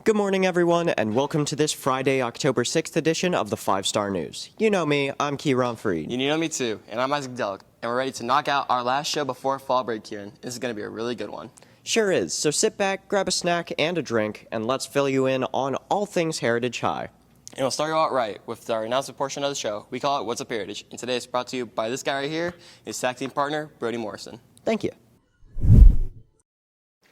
Good morning, everyone, and welcome to this Friday, October 6th edition of the 5-Star News. You know me, I'm Kieran Freed. You know me too, and I'm Isaac Delk, and we're ready to knock out our last show before fall break, Kieran. This is going to be a really good one. Sure is, so sit back, grab a snack and a drink, and let's fill you in on all things Heritage High. And we'll start you out right with our announcement portion of the show. We call it What's Up Heritage, and today it's brought to you by this guy right here, his tag team partner, Brody Morrison. Thank you.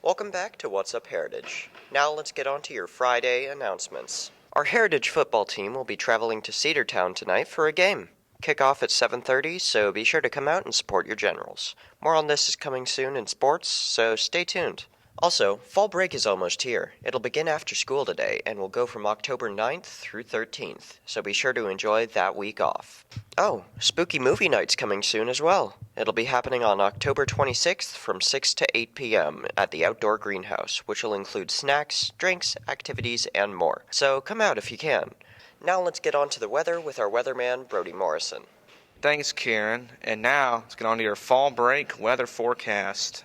Welcome back to What's Up Heritage. Now let's get on to your Friday announcements. Our Heritage football team will be traveling to Cedartown tonight for a game. Kickoff at 7:30, so be sure to come out and support your Generals. More on this is coming soon in sports, so stay tuned. Also, fall break is almost here. It'll begin after school today and will go from October 9th through 13th, so be sure to enjoy that week off. Oh, Spooky Movie Night's coming soon as well. It'll be happening on October 26th from 6 to 8 p.m. at the Outdoor Greenhouse, which will include snacks, drinks, activities, and more. So come out if you can. Now let's get on to the weather with our weatherman, Brody Morrison. Thanks, Kieran. And now let's get on to your fall break weather forecast.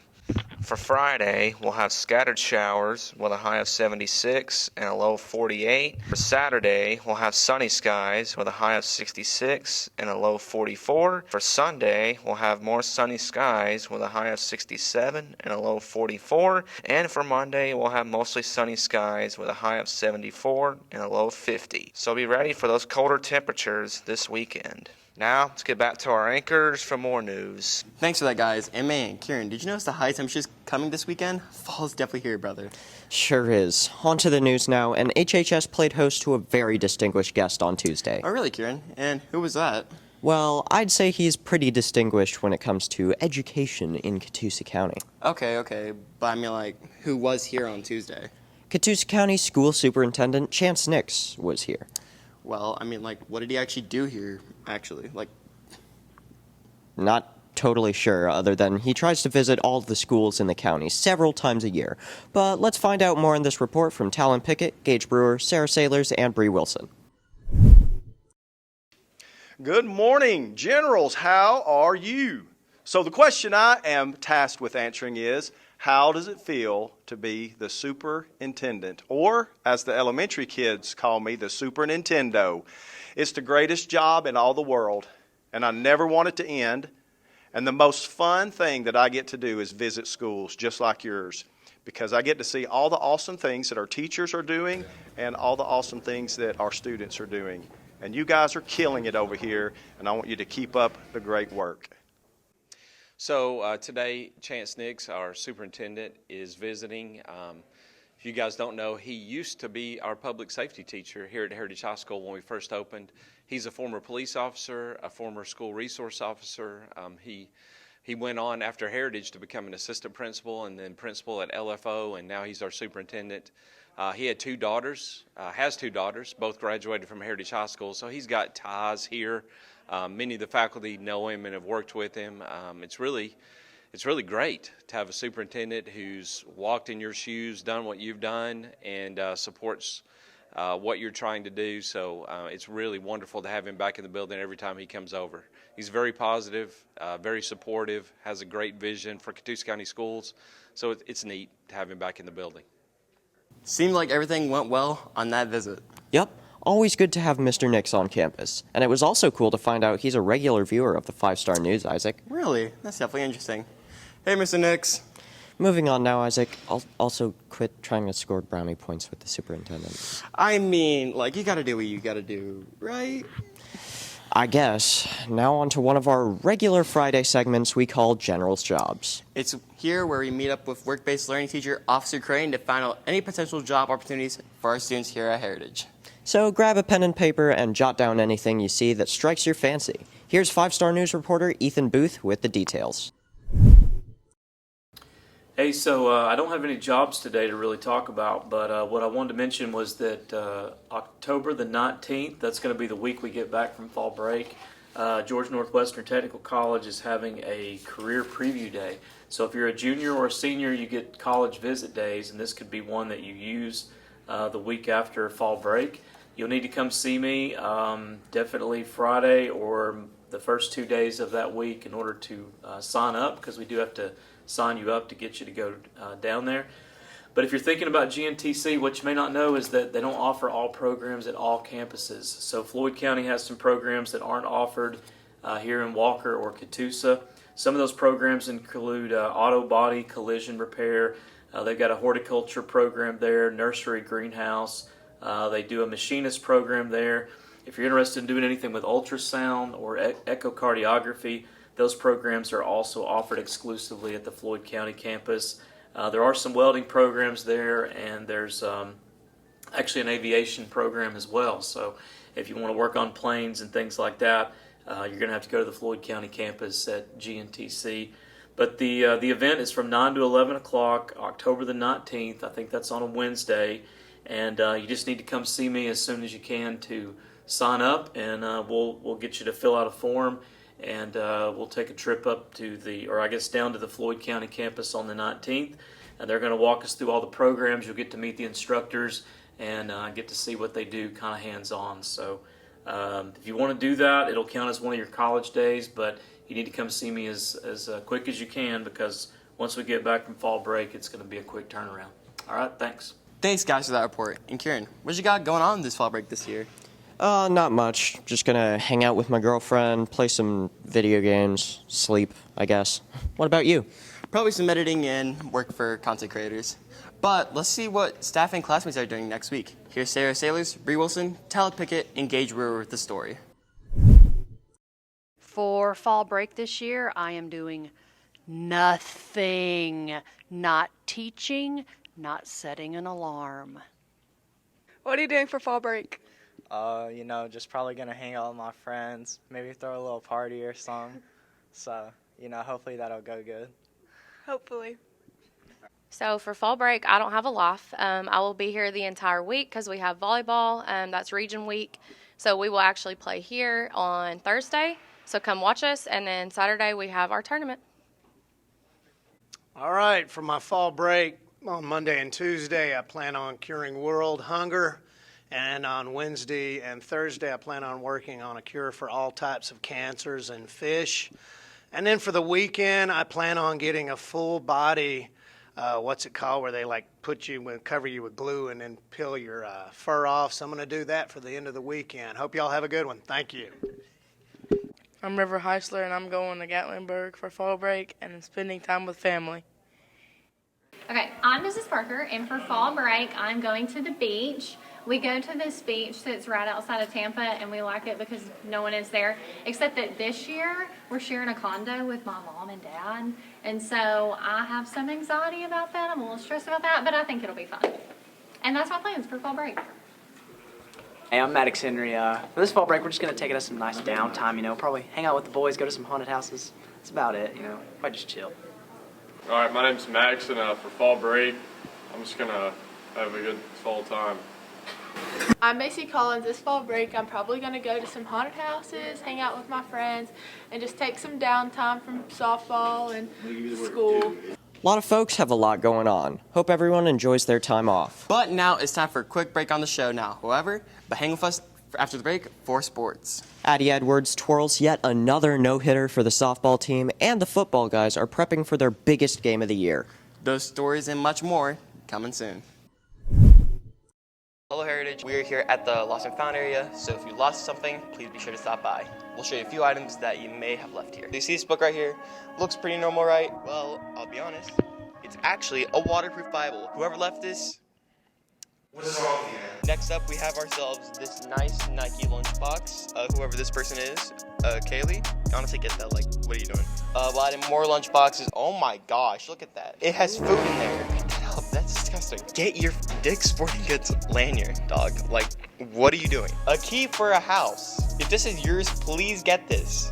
For Friday, we'll have scattered showers with a high of 76 and a low of 48. For Saturday, we'll have sunny skies with a high of 66 and a low of 44. For Sunday, we'll have more sunny skies with a high of 67 and a low of 44. And for Monday, we'll have mostly sunny skies with a high of 74 and a low of 50. So be ready for those colder temperatures this weekend. Now, let's get back to our anchors for more news. Thanks for that, guys. And man, Kieran, did you notice the high temperatures coming this weekend? Fall's definitely here, brother. Sure is. On to the news now, and HHS played host to a very distinguished guest on Tuesday. Oh, really, Kieran? And who was that? Well, I'd say he's pretty distinguished when it comes to education in Catoosa County. Okay. But I mean, like, who was here on Tuesday? Catoosa County School Superintendent Chance Nix was here. Well, I mean, like, what did he actually do here, actually? Not totally sure, other than he tries to visit all of the schools in the county several times a year. But let's find out more in this report from Talon Pickett, Gage Brewer, Sarah Sailors, and Bree Wilson. Good morning, Generals. How are you? So the question I am tasked with answering is, how does it feel to be the superintendent? Or, as the elementary kids call me, the Super Nintendo. It's the greatest job in all the world, and I never want it to end. And the most fun thing that I get to do is visit schools just like yours, because I get to see all the awesome things that our teachers are doing and all the awesome things that our students are doing. And you guys are killing it over here, and I want you to keep up the great work. So today, Chance Nix, our superintendent, is visiting. If you guys don't know, he used to be our public safety teacher here at Heritage High School when we first opened. He's a former police officer, a former school resource officer. He went on after Heritage to become an assistant principal and then principal at LFO, and now he's our superintendent. He had has two daughters, both graduated from Heritage High School, so he's got ties here. Many of the faculty know him and have worked with him. It's really great to have a superintendent who's walked in your shoes, done what you've done, and supports what you're trying to do. So it's really wonderful to have him back in the building every time he comes over. He's very positive, very supportive, has a great vision for Catoosa County Schools. So it's neat to have him back in the building. Seemed like everything went well on that visit. Yep. Always good to have Mr. Nix on campus. And it was also cool to find out he's a regular viewer of the 5-Star News, Isaac. Really? That's definitely interesting. Hey, Mr. Nix. Moving on now, Isaac. I'll also quit trying to score brownie points with the superintendent. I mean, like, you gotta do what you gotta do, right? I guess. Now on to one of our regular Friday segments we call General's Jobs. It's here where we meet up with work-based learning teacher Officer Crane to find out any potential job opportunities for our students here at Heritage. So grab a pen and paper and jot down anything you see that strikes your fancy. Here's 5-Star News reporter Ethan Booth with the details. Hey, so I don't have any jobs today to really talk about, but what I wanted to mention was that October the 19th, that's going to be the week we get back from fall break, Georgia Northwestern Technical College is having a career preview day. So if you're a junior or a senior, you get college visit days, and this could be one that you use the week after fall break. You'll need to come see me definitely Friday or the first 2 days of that week in order to sign up, because we do have to sign you up to get you to go down there. But if you're thinking about GNTC, what you may not know is that they don't offer all programs at all campuses. So Floyd County has some programs that aren't offered here in Walker or Catoosa. Some of those programs include auto body collision repair. They've got a horticulture program there, nursery greenhouse. They do a machinist program there. If you're interested in doing anything with ultrasound or echocardiography, those programs are also offered exclusively at the Floyd County campus. There are some welding programs there, and there's actually an aviation program as well. So if you want to work on planes and things like that, you're going to have to go to the Floyd County campus at GNTC. But the event is from 9 to 11 o'clock, October the 19th. I think that's on a Wednesday. And you just need to come see me as soon as you can to sign up, and we'll get you to fill out a form, and we'll take a trip up to down to the Floyd County campus on the 19th, and they're going to walk us through all the programs. You'll get to meet the instructors and get to see what they do kind of hands-on. So if you want to do that, it'll count as one of your college days, but you need to come see me as quick as you can, because once we get back from fall break, it's going to be a quick turnaround. All right, thanks. Thanks, guys, for that report. And Kieran, what you got going on this fall break this year? Not much. Just gonna hang out with my girlfriend, play some video games, sleep, I guess. What about you? Probably some editing and work for content creators. But let's see what staff and classmates are doing next week. Here's Sarah Sailors, Bree Wilson, Talent Pickett, and Gage Brewer with the story. For fall break this year, I am doing nothing. Not teaching, not setting an alarm. What are you doing for fall break? Just probably gonna hang out with my friends, maybe throw a little party or something. So, hopefully that'll go good. Hopefully. So for fall break, I don't have a life. I will be here the entire week because we have volleyball. That's region week. So we will actually play here on Thursday. So come watch us. And then Saturday we have our tournament. All right, for my fall break, on Monday and Tuesday, I plan on curing world hunger. And on Wednesday and Thursday, I plan on working on a cure for all types of cancers in fish. And then for the weekend, I plan on getting a full body, where they cover you with glue and then peel your fur off. So I'm going to do that for the end of the weekend. Hope y'all have a good one. Thank you. I'm River Heisler, and I'm going to Gatlinburg for fall break and spending time with family. Okay, I'm Mrs. Parker, and for fall break, I'm going to the beach. We go to this beach that's right outside of Tampa, and we like it because no one is there, except that this year we're sharing a condo with my mom and dad, and so I have some anxiety about that. I'm a little stressed about that, but I think it'll be fun. And that's my plans for fall break. Hey, I'm Maddox Henry. For this fall break, we're just going to take it as some nice downtime, probably hang out with the boys, go to some haunted houses. That's about it, probably just chill. All right, my name's Max, and for fall break, I'm just going to have a good fall time. I'm Macy Collins. This fall break, I'm probably going to go to some haunted houses, hang out with my friends, and just take some downtime from softball and school. A lot of folks have a lot going on. Hope everyone enjoys their time off. But now it's time for a quick break on the show now. However, but hang with us after the break for sports. Addie Edwards twirls yet another no-hitter for the softball team, and the football guys are prepping for their biggest game of the year. Those stories and much more coming soon. Hello Heritage, we are here at the Lost and Found area, so if you lost something, please be sure to stop by. We'll show you a few items that you may have left here. Do you see this book right here? Looks pretty normal, right? Well, I'll be honest, it's actually a waterproof Bible. Whoever left this, what is wrong with you? Next up, we have ourselves this nice Nike lunchbox. Whoever this person is, Kaylee, honestly get that, what are you doing? We'll add in more lunchboxes. Oh my gosh, look at that. It has food in there. That's disgusting. Get your Dick's Sporting Goods lanyard, dog. What are you doing? A key for a house. If this is yours, please get this.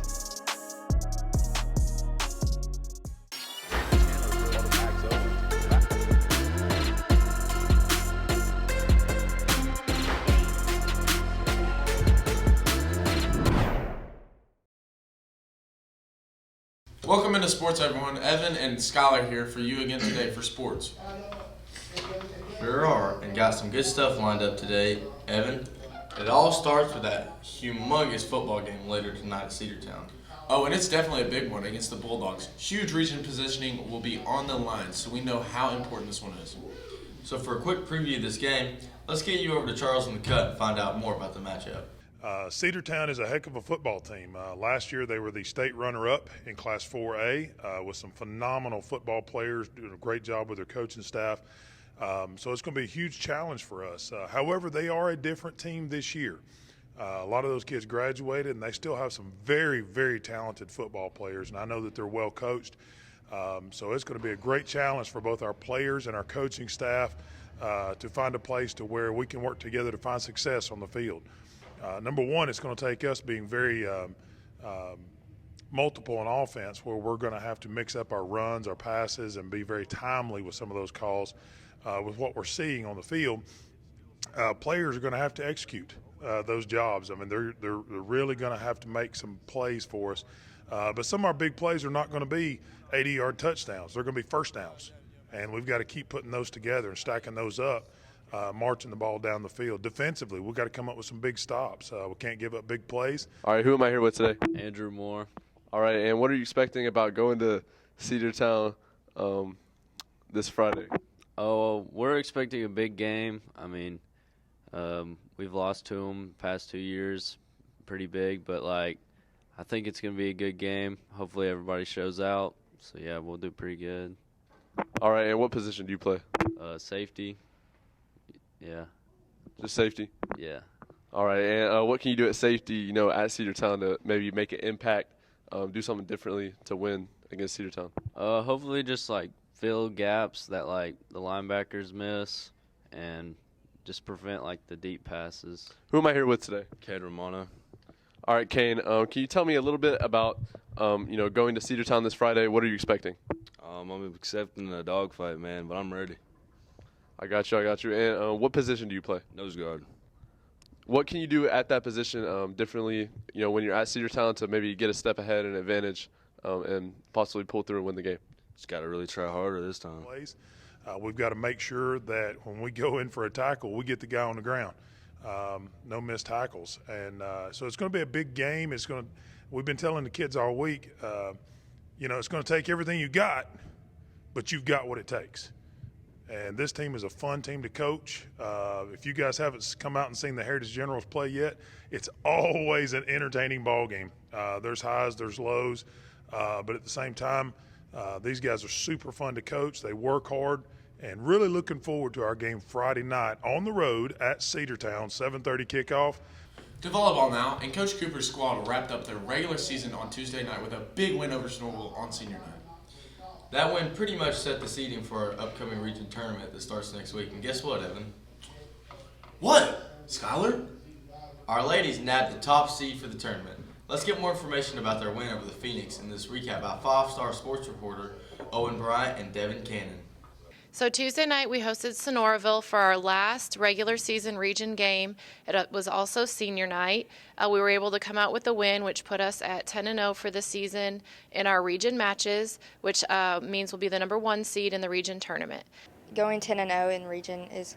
Welcome into sports, everyone. Evan and Skylar here for you again today for sports. We are, and got some good stuff lined up today. Evan, it all starts with that humongous football game later tonight at Cedartown. Oh, and it's definitely a big one against the Bulldogs. Huge region positioning will be on the line, so we know how important this one is. So for a quick preview of this game, let's get you over to Charles in the Cut and find out more about the matchup. Cedartown is a heck of a football team. Last year they were the state runner-up in Class 4A with some phenomenal football players doing a great job with their coaching staff. So it's going to be a huge challenge for us. However, they are a different team this year. A lot of those kids graduated, and they still have some very, very talented football players, and I know that they're well coached. So it's going to be a great challenge for both our players and our coaching staff to find a place to where we can work together to find success on the field. Number one, it's going to take us being very multiple on offense, where we're going to have to mix up our runs, our passes, and be very timely with some of those calls. With what we're seeing on the field, players are going to have to execute those jobs. I mean, they're really going to have to make some plays for us. But some of our big plays are not going to be 80-yard touchdowns. They're going to be first downs. And we've got to keep putting those together and stacking those up, marching the ball down the field. Defensively, we've got to come up with some big stops. We can't give up big plays. All right, who am I here with today? Andrew Moore. All right, and what are you expecting about going to Cedartown this Friday? Oh, we're expecting a big game. I mean, we've lost to them the past 2 years, pretty big, but I think it's going to be a good game. Hopefully everybody shows out. So, yeah, we'll do pretty good. All right, and what position do you play? Safety. Yeah. Just safety? Yeah. All right, and what can you do at safety, at Cedartown to maybe make an impact, do something differently to win against Cedartown? Hopefully just, fill gaps that, the linebackers miss and just prevent, the deep passes. Who am I here with today? Kane Romano. All right, Kane, can you tell me a little bit about, going to Cedartown this Friday? What are you expecting? I'm accepting a dogfight, man, but I'm ready. I got you. And what position do you play? Nose guard. What can you do at that position differently, when you're at Cedartown to maybe get a step ahead and advantage and possibly pull through and win the game? Just got to really try harder this time. We've got to make sure that when we go in for a tackle, we get the guy on the ground. No missed tackles. And so it's going to be a big game. We've been telling the kids all week, it's going to take everything you got, but you've got what it takes. And this team is a fun team to coach. If you guys haven't come out and seen the Heritage Generals play yet, it's always an entertaining ball game. There's highs, there's lows, but at the same time, these guys are super fun to coach. They work hard, and really looking forward to our game Friday night on the road at Cedartown, 7:30 kickoff. To volleyball now, and Coach Cooper's squad wrapped up their regular season on Tuesday night with a big win over Snorkel on senior night. That win pretty much set the seeding for our upcoming region tournament that starts next week. And guess what, Evan? What? Skylar? Our ladies nabbed the top seed for the tournament. Let's get more information about their win over the Phoenix in this recap by 5-star sports reporter Owen Bryant and Devin Cannon. So Tuesday night we hosted Sonoraville for our last regular season region game. It was also senior night. We were able to come out with a win, which put us at 10-0 for the season in our region matches, which means we'll be the number 1 seed in the region tournament. Going 10-0 in region is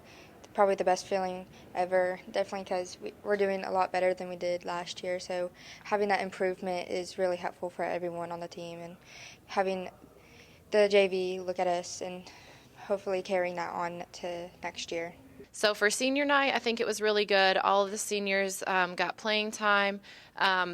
probably the best feeling ever, definitely because we're doing a lot better than we did last year. So having that improvement is really helpful for everyone on the team, and having the JV look at us and hopefully carrying that on to next year. So for senior night, I think it was really good. All of the seniors got playing time.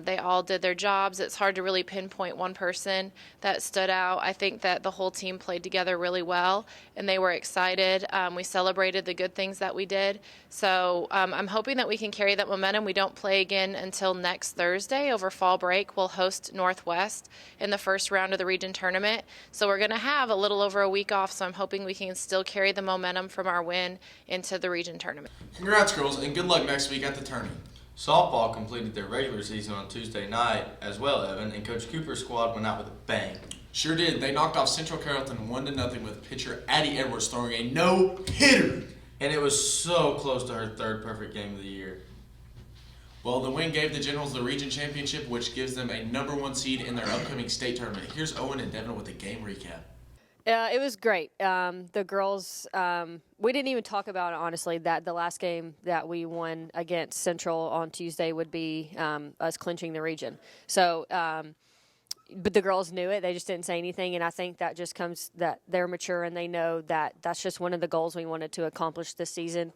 They all did their jobs. It's hard to really pinpoint one person that stood out. I think that the whole team played together really well, and they were excited. We celebrated the good things that we did. So I'm hoping that we can carry that momentum. We don't play again until next Thursday over fall break. We'll host Northwest in the first round of the region tournament. So we're going to have a little over a week off, so I'm hoping we can still carry the momentum from our win into the region tournament. Congrats, girls, and good luck next week at the tourney. Softball completed their regular season on Tuesday night as well, Evan, and Coach Cooper's squad went out with a bang. Sure did. They knocked off Central Carrollton 1-0 with pitcher Addie Edwards throwing a no-hitter. And it was so close to her third perfect game of the year. Well, the win gave the Generals the region championship, which gives them a number 1 seed in their upcoming state tournament. Here's Owen and Devin with a game recap. It was great. The girls, we didn't even talk about it, honestly, that the last game that we won against Central on Tuesday would be us clinching the region. So, but the girls knew it. They just didn't say anything, and I think that just comes that they're mature and they know that that's just one of the goals we wanted to accomplish this season.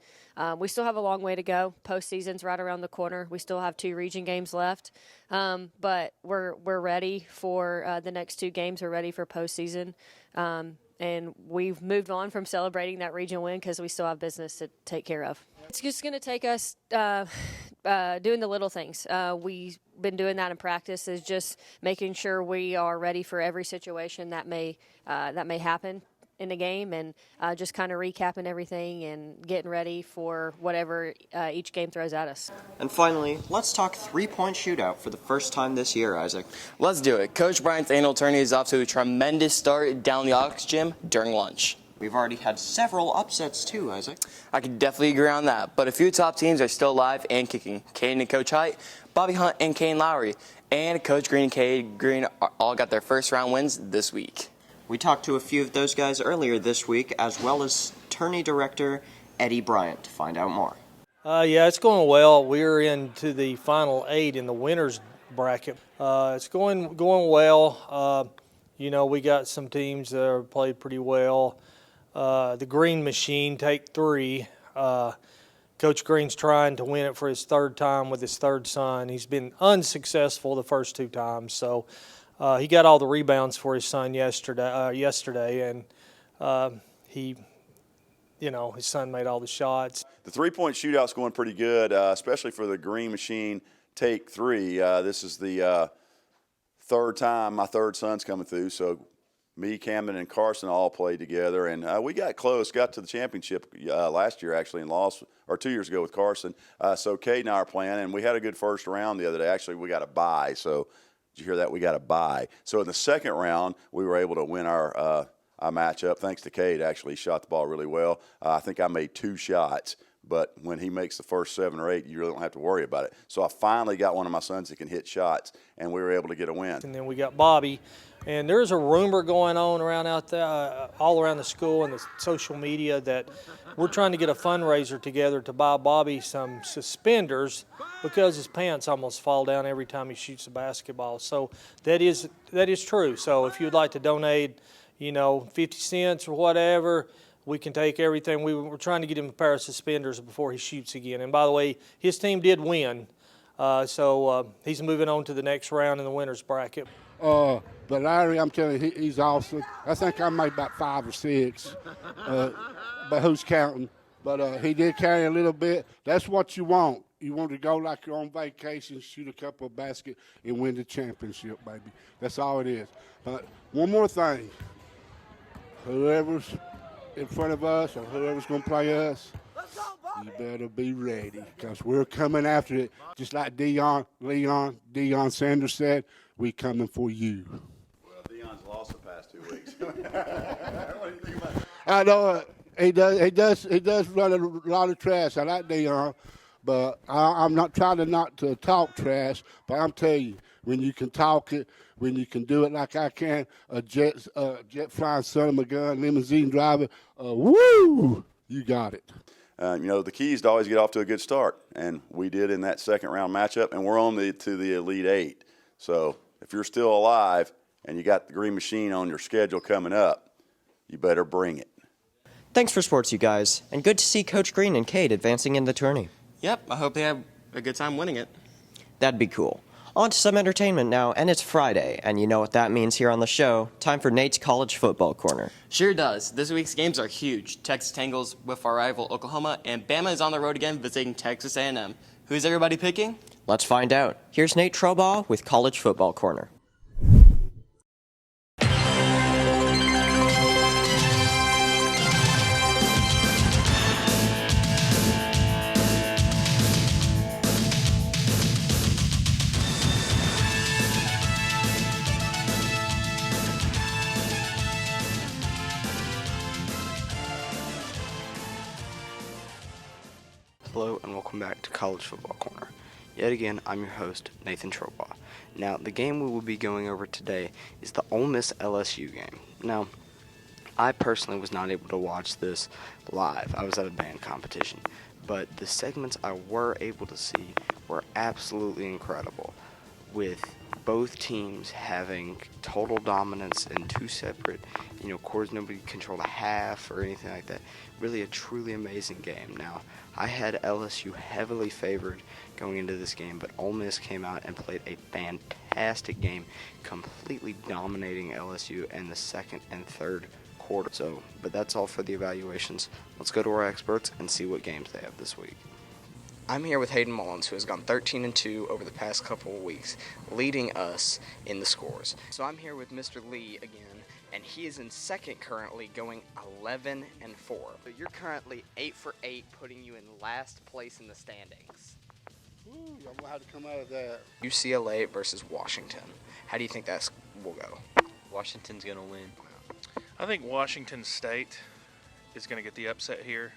We still have a long way to go. Postseason's right around the corner. We still have 2 region games left, but we're ready for the next 2 games. We're ready for postseason, and we've moved on from celebrating that region win because we still have business to take care of. It's just going to take us doing the little things. We've been doing that in practice, is just making sure we are ready for every situation that may happen in the game, and just kind of recapping everything and getting ready for whatever each game throws at us. And finally, let's talk three-point shootout for the first time this year, Isaac. Let's do it. Coach Bryant's annual tourney is off to a tremendous start down the Ox Gym during lunch. We've already had several upsets too, Isaac. I can definitely agree on that, but a few top teams are still alive and kicking. Caden and Coach Height, Bobby Hunt and Kane Lowry, and Coach Green and Cade Green all got their first round wins this week. We talked to a few of those guys earlier this week, as well as tourney director Eddie Bryant, to find out more. Yeah, it's going well. We're into the final 8 in the winners bracket. It's going well. We got some teams that have played pretty well. The Green Machine, take 3. Coach Green's trying to win it for his 3rd time with his 3rd son. He's been unsuccessful the first 2 times, so he got all the rebounds for his son yesterday, and his son made all the shots. The three-point shootout's going pretty good, especially for the Green Machine, take 3. This is the 3rd time my 3rd son's coming through, so me, Camden, and Carson all played together, and we got close, got to the championship last year actually, and lost, or 2 years ago with Carson. So Kate and I are playing, and we had a good first round the other day. Actually, we got a bye, so did you hear that? We got a bye. So in the second round, we were able to win our matchup, thanks to Cade. Actually, he shot the ball really well. I think I made 2 shots, but when he makes the first 7 or 8, you really don't have to worry about it. So I finally got one of my sons that can hit shots, and we were able to get a win. And then we got Bobby, and there's a rumor going on around out there, all around the school and the social media, that we're trying to get a fundraiser together to buy Bobby some suspenders because his pants almost fall down every time he shoots a basketball. So that is true. So if you'd like to donate, 50 cents or whatever, we can take everything. We're trying to get him a pair of suspenders before he shoots again. And by the way, his team did win, so he's moving on to the next round in the winners bracket. But Larry, I'm telling you, he's awesome. I think I made about 5 or 6, but who's counting? But he did carry a little bit. That's what you want. You want to go like you're on vacation, shoot a couple of baskets, and win the championship, baby. That's all it is. But one more thing. Whoever's in front of us or whoever's going to play us, you better be ready because we're coming after it. Just like Deion Sanders said, we coming for you. Well, Deion's lost the past 2 weeks. What do you think about that? I know he does run a lot of trash. I like Deion, but I'm not trying not to talk trash, but I'm telling you, when you can talk it, when you can do it like I can, a jet flying son of a gun, limousine driver, woo, you got it. The key is to always get off to a good start, and we did in that second round matchup, and we're on to the Elite 8. So if you're still alive and you got the Green Machine on your schedule coming up, you better bring it. Thanks for sports, you guys, and good to see Coach Green and Cade advancing in the tourney. Yep, I hope they have a good time winning it. That'd be cool. On to some entertainment now, and it's Friday, and you know what that means here on the show. Time for Nate's College Football Corner. Sure does. This week's games are huge. Texas tangles with our rival Oklahoma, and Bama is on the road again visiting Texas A&M. Who's everybody picking? Let's find out. Here's Nate Trobaugh with College Football Corner. Hello and welcome back to College Football Corner. Yet again, I'm your host, Nathan Trobaugh. Now, the game we will be going over today is the Ole Miss LSU game. Now, I personally was not able to watch this live. I was at a band competition. But the segments I were able to see were absolutely incredible. with both teams having total dominance in two separate, quarters. Nobody controlled a half or anything like that. Really a truly amazing game. Now, I had LSU heavily favored going into this game, but Ole Miss came out and played a fantastic game, completely dominating LSU in the second and third quarter. But that's all for the evaluations. Let's go to our experts and see what games they have this week. I'm here with Hayden Mullins, who has gone 13-2 over the past couple of weeks, leading us in the scores. So I'm here with Mr. Lee again, and he is in second currently, going 11-4. So you're currently 8 for 8, putting you in last place in the standings. Ooh, I'm gonna have to come out of that. UCLA versus Washington. How do you think that will go? Washington's gonna win. I think Washington State is going to get the upset here,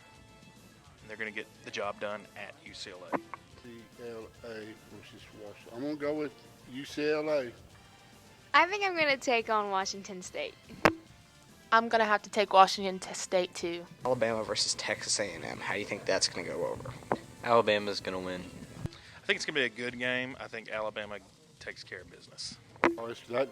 and they're going to get the job done at UCLA. UCLA versus Washington. I'm going to go with UCLA. I think I'm going to take on Washington State. I'm going to have to take Washington State too. Alabama versus Texas A&M. How do you think that's going to go over? Alabama's gonna win. I think it's going to be a good game. I think Alabama takes care of business. Oh,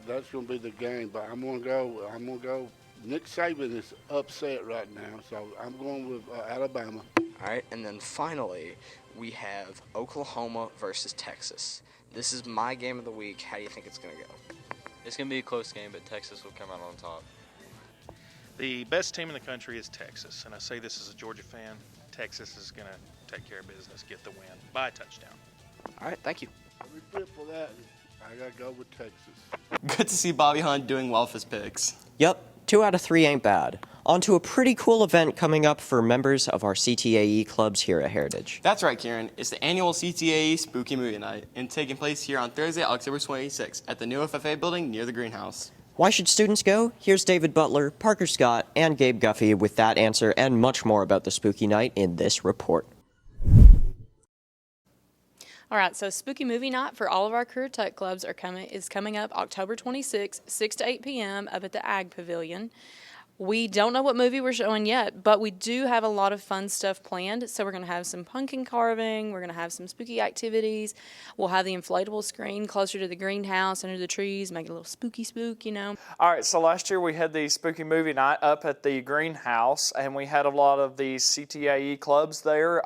that's going to be the game, but I'm going to go. Nick Saban is upset right now, so I'm going with Alabama. All right, and then finally, we have Oklahoma versus Texas. This is my game of the week. How do you think it's going to go? It's gonna be a close game, but Texas will come out on top. The best team in the country is Texas, and I say this as a Georgia fan. Texas is going to take care of business, get the win by a touchdown. All right, thank you. Every flip for that, I got to go with Texas. Good to see Bobby Hunt doing well with his picks. Yep, 2 out of 3 ain't bad. On to a pretty cool event coming up for members of our CTAE clubs here at Heritage. That's right, Kieran. It's the annual CTAE Spooky Movie Night, and taking place here on Thursday, October 26th at the new FFA building near the greenhouse. Why should students go? Here's David Butler, Parker Scott, and Gabe Guffey with that answer and much more about the Spooky Night in this report. All right, so Spooky Movie Night for all of our career tech clubs is coming up October 26th, 6 to 8 p.m. up at the Ag Pavilion. We don't know what movie we're showing yet, but we do have a lot of fun stuff planned. So we're going to have some pumpkin carving. We're going to have some spooky activities. We'll have the inflatable screen closer to the greenhouse, under the trees, make it a little spooky, you know. All right, so last year we had the Spooky Movie Night up at the greenhouse, and we had a lot of the CTAE clubs there.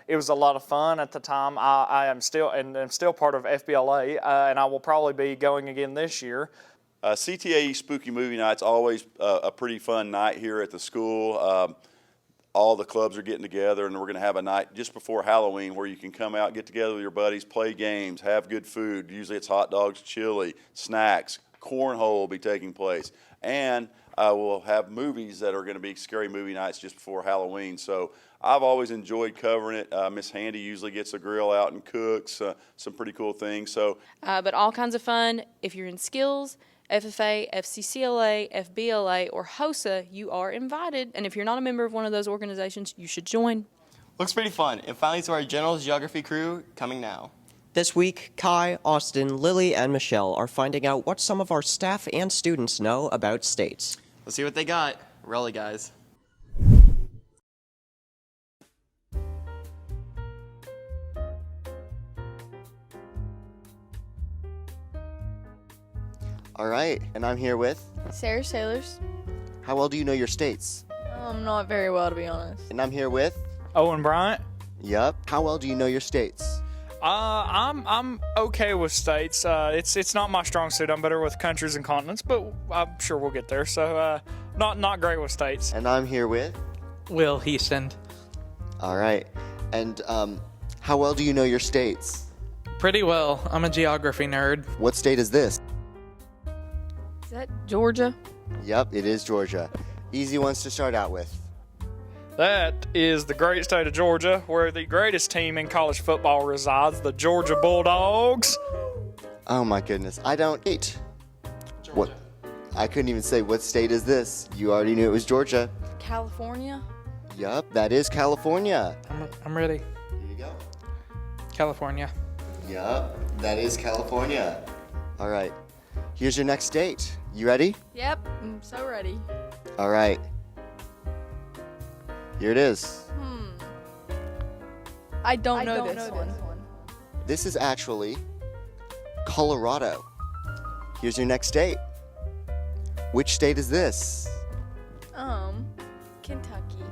It was a lot of fun at the time. I'm still part of FBLA, and I will probably be going again this year. CTAE Spooky Movie Night's always a pretty fun night here at the school. All the clubs are getting together, and we're going to have a night just before Halloween where you can come out, get together with your buddies, play games, have good food. Usually it's hot dogs, chili, snacks, cornhole will be taking place. And we'll have movies that are going to be scary movie nights just before Halloween. So I've always enjoyed covering it. Miss Handy usually gets the grill out and cooks some pretty cool things. But all kinds of fun. If you're in skills, FFA, FCCLA, FBLA, or HOSA, you are invited. And if you're not a member of one of those organizations, you should join. Looks pretty fun. And finally to our general geography crew coming now. This week, Kai, Austin, Lily, and Michelle are finding out what some of our staff and students know about states. Let's see what they got. Rolly, guys. All right, and I'm here with Sarah Sailors. How well do you know your states? Not very well, to be honest. And I'm here with Owen Bryant. Yep. How well do you know your states? I'm okay with states. It's not my strong suit. I'm better with countries and continents, but I'm sure we'll get there. So not great with states. And I'm here with Will Heaston. All right. And how well do you know your states? Pretty well. I'm a geography nerd. What state is this? Is that Georgia? Yep, it is Georgia. Easy ones to start out with. That is the great state of Georgia, where the greatest team in college football resides, the Georgia Bulldogs. Oh my goodness, I don't eat. Georgia. What? I couldn't even say what state is this. You already knew it was Georgia. California? Yup, that is California. I'm ready. Here you go. California. Yup, that is California. All right, here's your next state. You ready? Yep, I'm so ready. All right. Here it is. I don't know this one. This is actually Colorado. Here's your next state. Which state is this? Kentucky.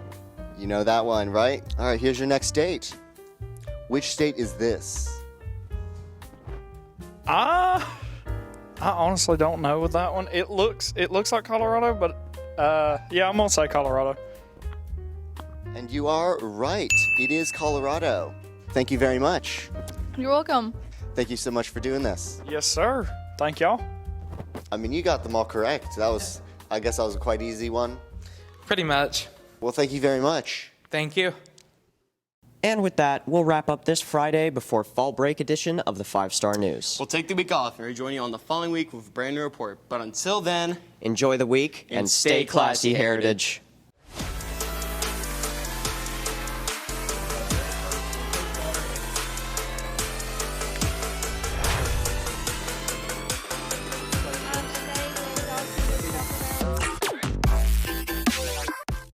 You know that one, right? All right, here's your next state. Which state is this? I honestly don't know with that one. It looks like Colorado, but yeah, I'm gonna say Colorado. And you are right. It is Colorado. Thank you very much. You're welcome. Thank you so much for doing this. Yes, sir. Thank y'all. I mean, you got them all correct. I guess that was a quite easy one. Pretty much. Well, thank you very much. Thank you. And with that, we'll wrap up this Friday before fall break edition of the 5-Star News. We'll take the week off and rejoin you on the following week with a brand new report. But until then, enjoy the week and stay classy, Heritage.